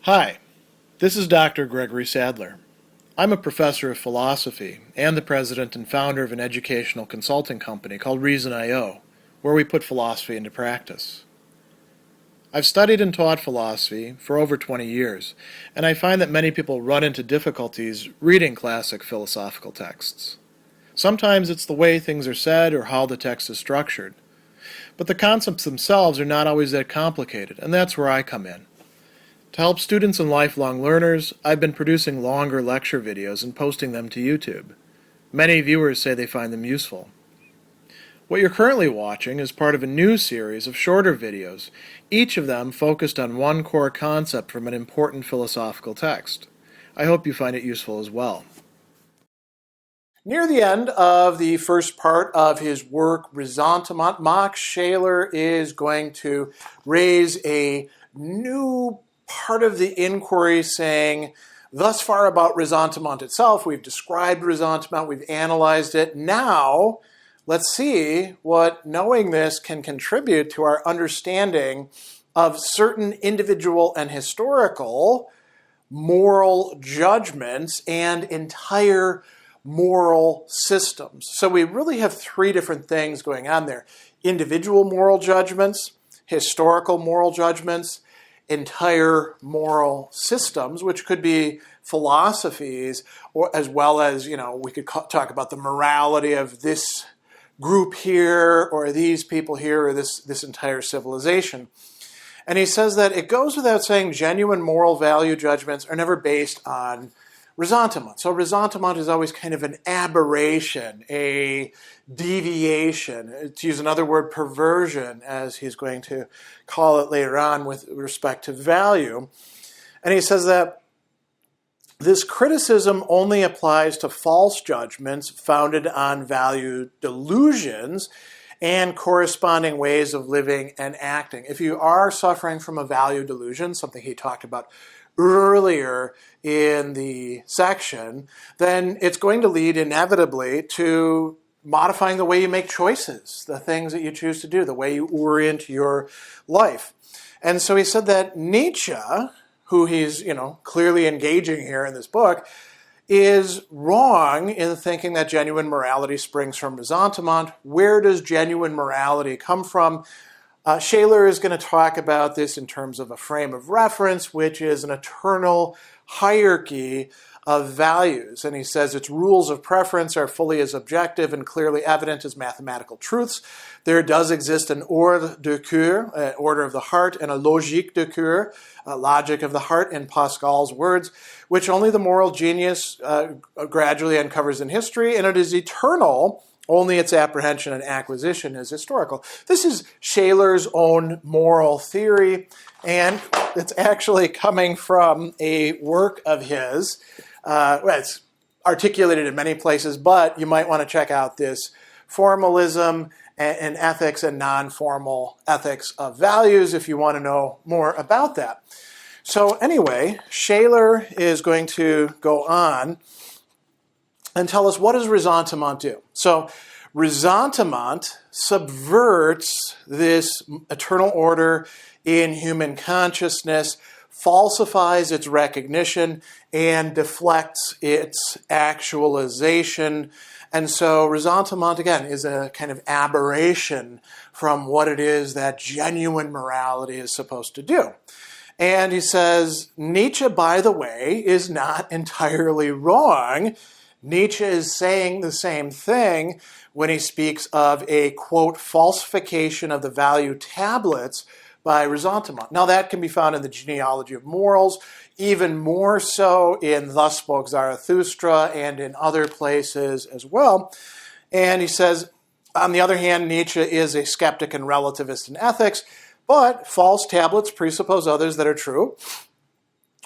Hi, this is Dr. Gregory Sadler. I'm a professor of philosophy and the president and founder of an educational consulting company called Reason.io, where we put philosophy into practice. I've studied and taught philosophy for over 20 years, and I find that many people run into difficulties reading classic philosophical texts. Sometimes it's the way things are said or how the text is structured. But the concepts themselves are not always that complicated, and that's where I come in. To help students and lifelong learners, I've been producing longer lecture videos and posting them to YouTube. Many viewers say they find them useful. What you're currently watching is part of a new series of shorter videos, each of them focused on one core concept from an important philosophical text. I hope you find it useful as well. Near the end of the first part of his work, Ressentiment, Max Scheler is going to raise a new part of the inquiry saying, thus far about ressentiment itself, we've described ressentiment, we've analyzed it. Now, let's see what knowing this can contribute to our understanding of certain individual and historical moral judgments and entire moral systems. So we really have three different things going on there. Individual moral judgments, historical moral judgments, entire moral systems, which could be philosophies, or as well as, we could talk about the morality of this group here, or these people here, or this entire civilization. And he says that it goes without saying genuine moral value judgments are never based on ressentiment. So ressentiment is always kind of an aberration, a deviation. To use another word, perversion, as he's going to call it later on with respect to value. And he says that this criticism only applies to false judgments founded on value delusions and corresponding ways of living and acting. If you are suffering from a value delusion, something he talked about earlier in the section, then it's going to lead inevitably to modifying the way you make choices, the things that you choose to do, the way you orient your life. And so he said that Nietzsche, who he's, clearly engaging here in this book, is wrong in thinking that genuine morality springs from ressentiment. Where does genuine morality come from? Scheler is going to talk about this in terms of a frame of reference, which is an eternal hierarchy of values. And he says its rules of preference are fully as objective and clearly evident as mathematical truths. There does exist an ordre de cœur, an order of the heart, and a logique de cœur, a logic of the heart, in Pascal's words, which only the moral genius gradually uncovers in history, and it is eternal. Only its apprehension and acquisition is historical. This is Scheler's own moral theory, and it's actually coming from a work of his. It's articulated in many places, but you might want to check out this Formalism and Ethics and Non-Formal Ethics of Values if you want to know more about that. So anyway, Scheler is going to go on and tell us, what does ressentiment do? So ressentiment subverts this eternal order in human consciousness, falsifies its recognition, and deflects its actualization. And so ressentiment, again, is a kind of aberration from what it is that genuine morality is supposed to do. And he says, Nietzsche, by the way, is not entirely wrong. Nietzsche is saying the same thing when he speaks of a, quote, falsification of the value tablets by ressentiment. Now that can be found in the Genealogy of Morals, even more so in Thus Spoke Zarathustra and in other places as well. And he says, on the other hand, Nietzsche is a skeptic and relativist in ethics, but false tablets presuppose others that are true,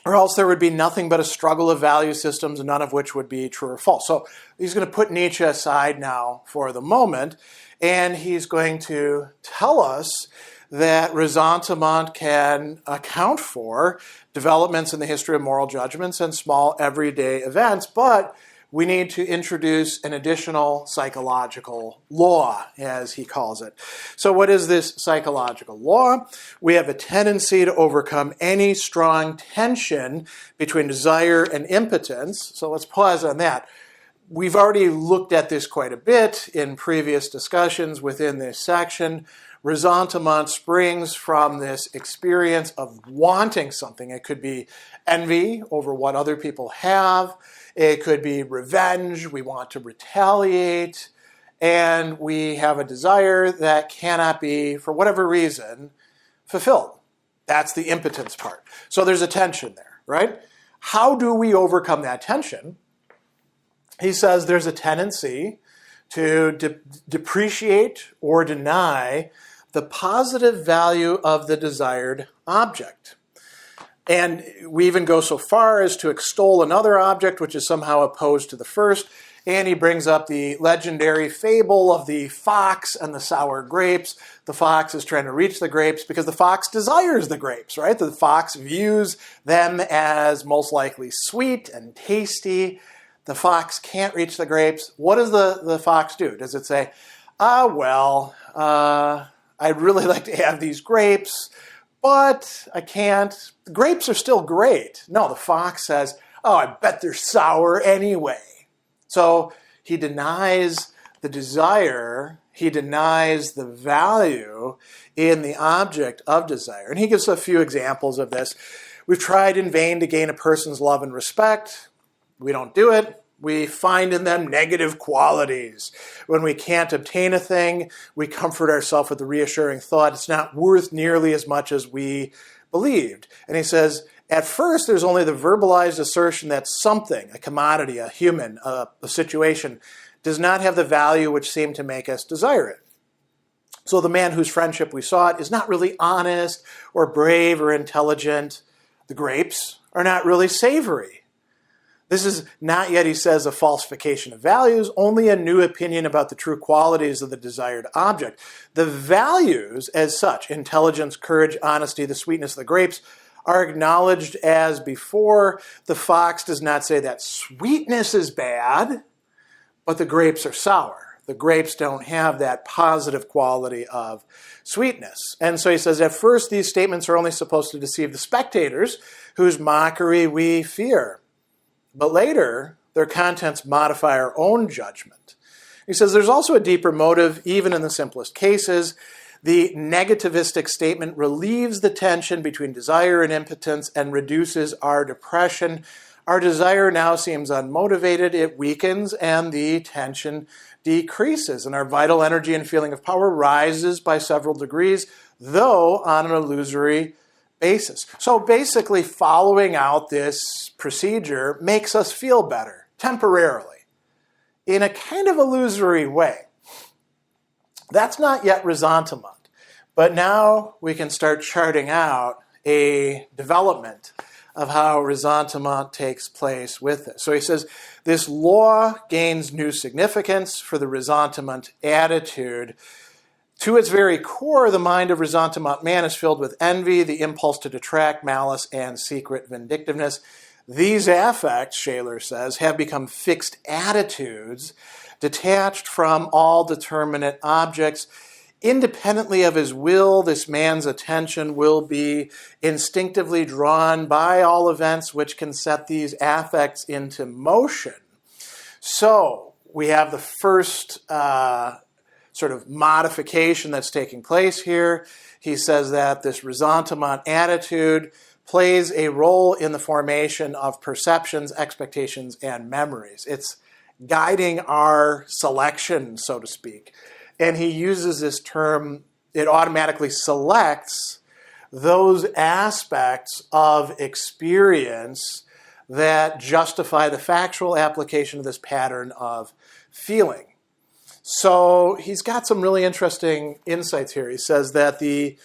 or else there would be nothing but a struggle of value systems, none of which would be true or false. So he's going to put Nietzsche aside now for the moment, and he's going to tell us that ressentiment can account for developments in the history of moral judgments and small everyday events, but we need to introduce an additional psychological law, as he calls it. So what is this psychological law? We have a tendency to overcome any strong tension between desire and impotence. So let's pause on that. We've already looked at this quite a bit in previous discussions within this section. Ressentiment springs from this experience of wanting something. It could be envy over what other people have. It could be revenge. We want to retaliate. And we have a desire that cannot be, for whatever reason, fulfilled. That's the impotence part. So there's a tension there, right? How do we overcome that tension? He says there's a tendency to depreciate or deny the positive value of the desired object. And we even go so far as to extol another object which is somehow opposed to the first. And he brings up the legendary fable of the fox and the sour grapes. The fox is trying to reach the grapes because the fox desires the grapes, right? The fox views them as most likely sweet and tasty. The fox can't reach the grapes. What does the fox do? Does it say, I'd really like to have these grapes, but I can't. The grapes are still great. No, the fox says, I bet they're sour anyway. So he denies the desire, he denies the value in the object of desire. And he gives a few examples of this. We've tried in vain to gain a person's love and respect. We don't do it. We find in them negative qualities. When we can't obtain a thing, we comfort ourselves with the reassuring thought it's not worth nearly as much as we believed. And he says, at first, there's only the verbalized assertion that something, a commodity, a human, a situation, does not have the value which seemed to make us desire it. So the man whose friendship we sought is not really honest or brave or intelligent. The grapes are not really savory. This is not yet, he says, a falsification of values, only a new opinion about the true qualities of the desired object. The values as such, intelligence, courage, honesty, the sweetness of the grapes, are acknowledged as before. The fox does not say that sweetness is bad, but the grapes are sour. The grapes don't have that positive quality of sweetness. And so he says, at first, these statements are only supposed to deceive the spectators, whose mockery we fear. But later, their contents modify our own judgment. He says there's also a deeper motive, even in the simplest cases. The negativistic statement relieves the tension between desire and impotence and reduces our depression. Our desire now seems unmotivated, it weakens, and the tension decreases. And our vital energy and feeling of power rises by several degrees, though on an illusory basis. So basically, following out this procedure makes us feel better, temporarily, in a kind of illusory way. That's not yet ressentiment, but now we can start charting out a development of how ressentiment takes place with this. So he says, this law gains new significance for the ressentiment attitude. To its very core, the mind of ressentiment man is filled with envy, the impulse to detract, malice, and secret vindictiveness. These affects, Scheler says, have become fixed attitudes, detached from all determinate objects. Independently of his will, this man's attention will be instinctively drawn by all events which can set these affects into motion. So we have the first sort of modification that's taking place here. He says that this ressentiment attitude plays a role in the formation of perceptions, expectations, and memories. It's guiding our selection, so to speak. And he uses this term, it automatically selects those aspects of experience that justify the factual application of this pattern of feeling. So he's got some really interesting insights here. He says that the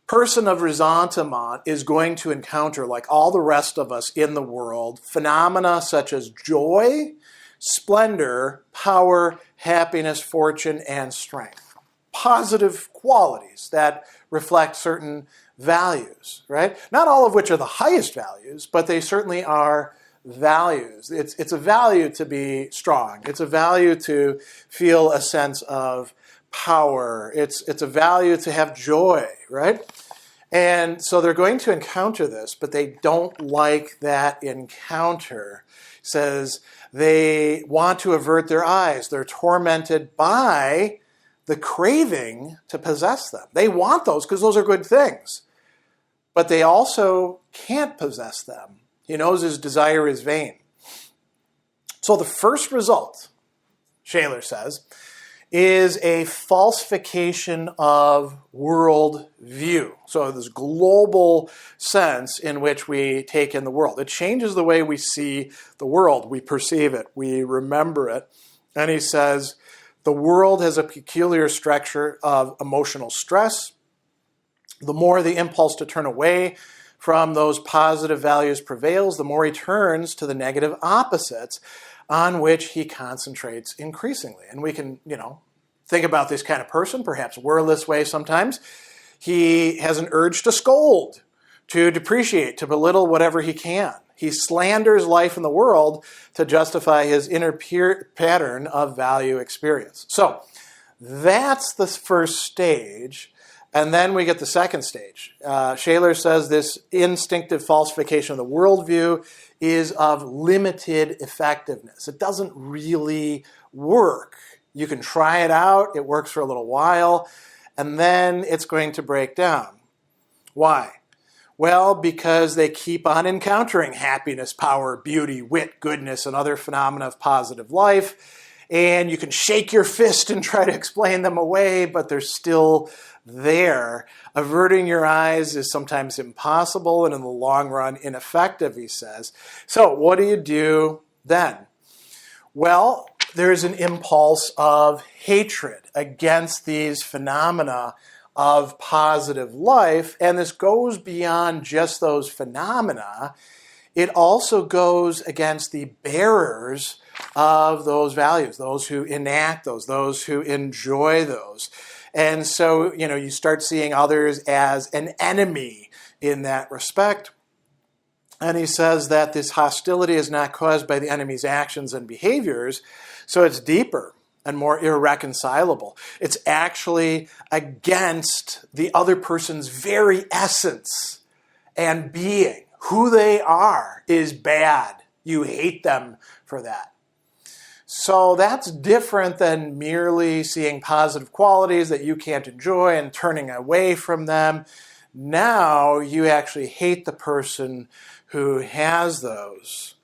person of ressentiment is going to encounter, like all the rest of us in the world, phenomena such as joy, splendor, power, happiness, fortune, and strength. Positive qualities that reflect certain values, right? Not all of which are the highest values, but they certainly are values. It's a value to be strong. It's a value to feel a sense of power. It's a value to have joy, right? And so they're going to encounter this, but they don't like that encounter. It says they want to avert their eyes. They're tormented by the craving to possess them. They want those because those are good things. But they also can't possess them. He knows his desire is vain. So the first result, Scheler says, is a falsification of world view. So this global sense in which we take in the world. It changes the way we see the world. We perceive it. We remember it. And he says, the world has a peculiar structure of emotional stress. The more the impulse to turn away from those positive values prevails, the more he turns to the negative opposites on which he concentrates increasingly. And we can, think about this kind of person. Perhaps we're this way sometimes. He has an urge to scold, to depreciate, to belittle whatever he can. He slanders life in the world to justify his inner pattern of value experience. So that's the first stage. And then we get the second stage. Scheler says this instinctive falsification of the worldview is of limited effectiveness. It doesn't really work. You can try it out. It works for a little while. And then it's going to break down. Why? Well, because they keep on encountering happiness, power, beauty, wit, goodness, and other phenomena of positive life. And you can shake your fist and try to explain them away, but they're still there. Averting your eyes is sometimes impossible and in the long run ineffective, he says. So what do you do then? Well, there's an impulse of hatred against these phenomena of positive life, and this goes beyond just those phenomena. It also goes against the bearers of those values, those who enact those who enjoy those. And so, you start seeing others as an enemy in that respect. And he says that this hostility is not caused by the enemy's actions and behaviors, so it's deeper and more irreconcilable. It's actually against the other person's very essence and being. Who they are is bad. You hate them for that. So that's different than merely seeing positive qualities that you can't enjoy and turning away from them. Now you actually hate the person who has those.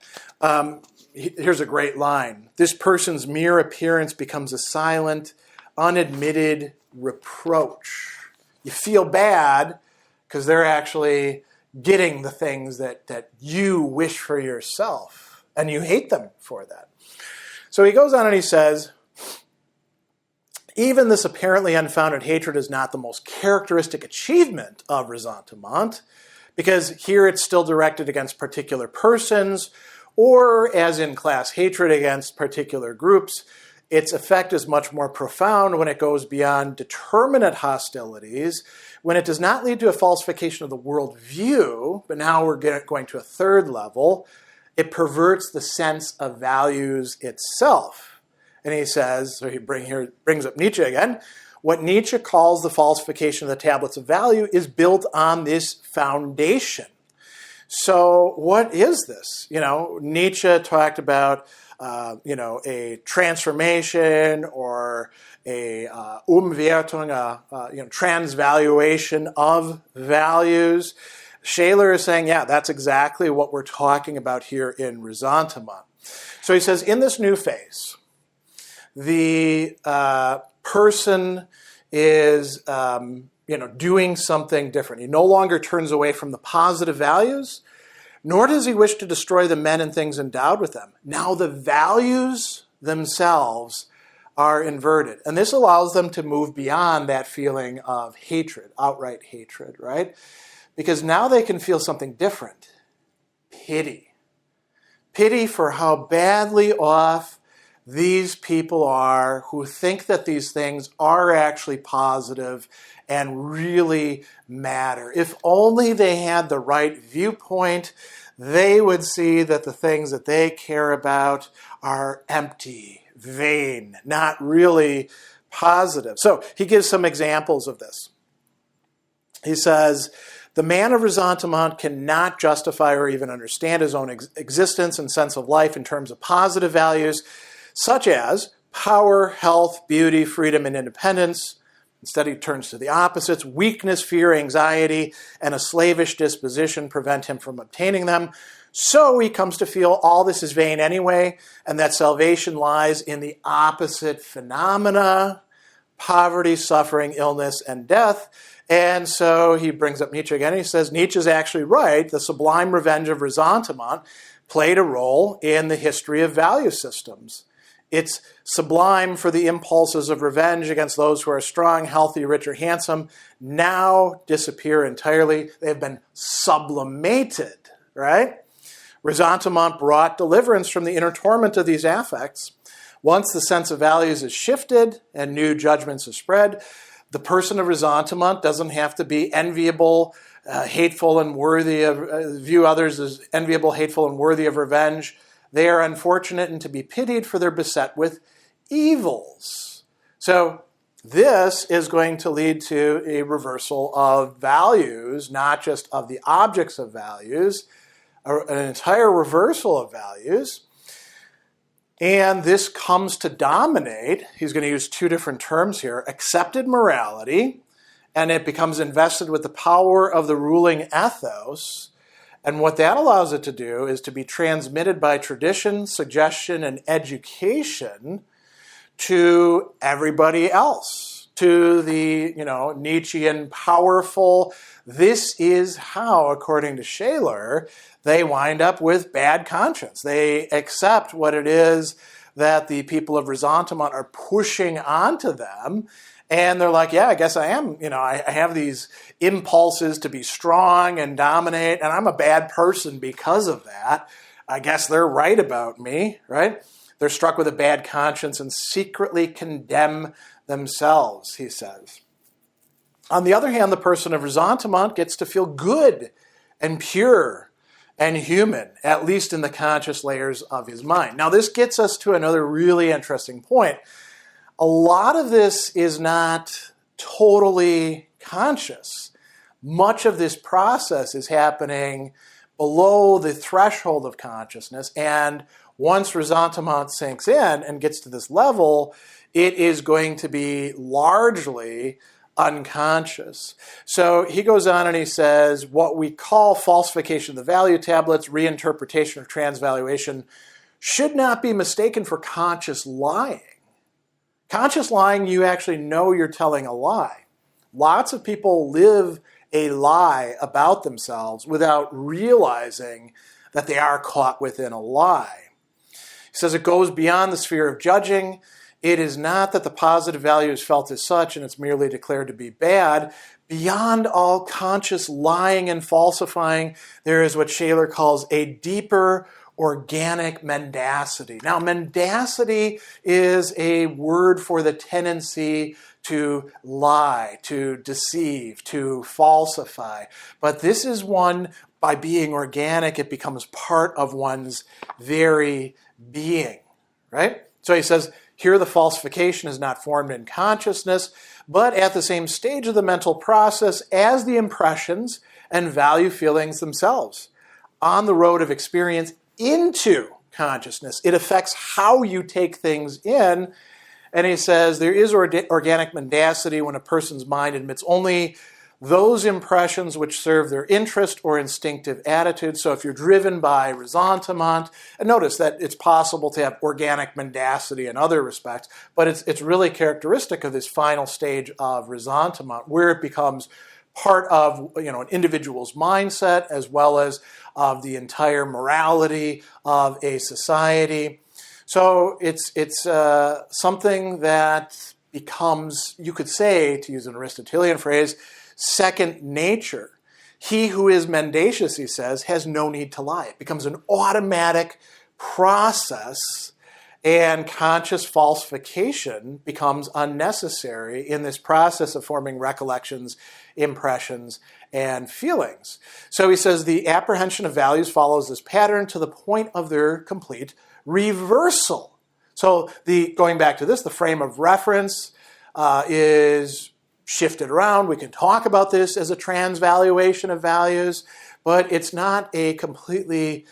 Here's a great line. This person's mere appearance becomes a silent, unadmitted reproach. You feel bad because they're actually getting the things that you wish for yourself, and you hate them for that. So he goes on and he says, even this apparently unfounded hatred is not the most characteristic achievement of ressentiment, because here it's still directed against particular persons, or as in class hatred against particular groups. Its effect is much more profound when it goes beyond determinate hostilities, when it does not lead to a falsification of the worldview, but now we're going to a third level. It perverts the sense of values itself. And he says, so he brings up Nietzsche again, what Nietzsche calls the falsification of the tablets of value is built on this foundation. So what is this? Nietzsche talked about, a transformation or a Umwertung, transvaluation of values. Scheler is saying, yeah, that's exactly what we're talking about here in Ressentiment. So he says, in this new phase, the person is, doing something different. He no longer turns away from the positive values, nor does he wish to destroy the men and things endowed with them. Now the values themselves are inverted. And this allows them to move beyond that feeling of hatred, outright hatred, right? Because now they can feel something different. Pity. Pity for how badly off these people are who think that these things are actually positive and really matter. If only they had the right viewpoint, they would see that the things that they care about are empty, vain, not really positive. So he gives some examples of this. He says, the man of Ressentiment cannot justify or even understand his own existence and sense of life in terms of positive values, such as power, health, beauty, freedom, and independence. Instead, he turns to the opposites. Weakness, fear, anxiety, and a slavish disposition prevent him from obtaining them. So he comes to feel all this is vain anyway, and that salvation lies in the opposite phenomena: poverty, suffering, illness, and death. And so he brings up Nietzsche again. He says, Nietzsche's actually right. The sublime revenge of Ressentiment played a role in the history of value systems. It's sublime for the impulses of revenge against those who are strong, healthy, rich, or handsome now disappear entirely. They've been sublimated, right? Ressentiment brought deliverance from the inner torment of these affects. Once the sense of values is shifted and new judgments are spread, the person of Ressentiment doesn't have to be enviable, hateful, and worthy of, view others as enviable, hateful, and worthy of revenge. They are unfortunate and to be pitied, for they're beset with evils. So this is going to lead to a reversal of values, not just of the objects of values, an entire reversal of values. And this comes to dominate, he's going to use two different terms here, accepted morality, and it becomes invested with the power of the ruling ethos. And what that allows it to do is to be transmitted by tradition, suggestion, and education to everybody else, to the, Nietzschean powerful. This is how, according to Scheler, they wind up with bad conscience. They accept what it is that the people of Ressentiment are pushing onto them. And they're like, yeah, I guess I am. I have these impulses to be strong and dominate, and I'm a bad person because of that. I guess they're right about me, right? They're struck with a bad conscience and secretly condemn themselves, he says. On the other hand, the person of Ressentiment gets to feel good and pure and human, at least in the conscious layers of his mind. Now, this gets us to another really interesting point. A lot of this is not totally conscious. Much of this process is happening below the threshold of consciousness, and once Ressentiment sinks in and gets to this level, it is going to be largely unconscious. So he goes on and he says, what we call falsification of the value tablets, reinterpretation or transvaluation, should not be mistaken for conscious lying. Conscious lying, you actually know you're telling a lie. Lots of people live a lie about themselves without realizing that they are caught within a lie. He says it goes beyond the sphere of judging. It is not that the positive value is felt as such and it's merely declared to be bad. Beyond all conscious lying and falsifying, there is what Scheler calls a deeper organic mendacity. Now, mendacity is a word for the tendency to lie, to deceive, to falsify. But this is one, by being organic, it becomes part of one's very being, right? So he says, here the falsification is not formed in consciousness, but at the same stage of the mental process as the impressions and value feelings themselves. On the road of experience into consciousness, it affects how you take things in. And he says there is organic mendacity when a person's mind admits only those impressions which serve their interest or instinctive attitude. So if you're driven by ressentiment, and notice that it's possible to have organic mendacity in other respects, but it's really characteristic of this final stage of ressentiment, where it becomes part of an individual's mindset as well as of the entire morality of a society. So it's something that becomes, you could say, to use an Aristotelian phrase, second nature. He who is mendacious, he says, has no need to lie. It becomes an automatic process, And conscious falsification becomes unnecessary in this process of forming recollections, impressions, and feelings. So he says the apprehension of values follows this pattern to the point of their complete reversal. So going back to this, the frame of reference is shifted around. We can talk about this as a transvaluation of values, but it's not a completely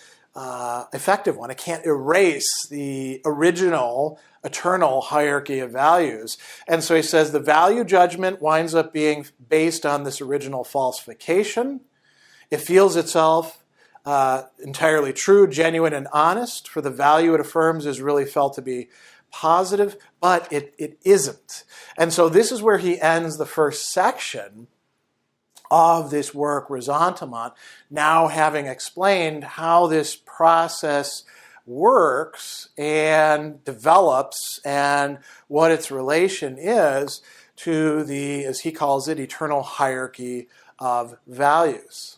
effective one. It can't erase the original eternal hierarchy of values. And so he says the value judgment winds up being based on this original falsification. It feels itself entirely true, genuine, and honest, for the value it affirms is really felt to be positive, but it isn't. And so this is where he ends the first section of this work, Ressentiment, now having explained how this process works and develops and what its relation is to the, as he calls it, eternal hierarchy of values.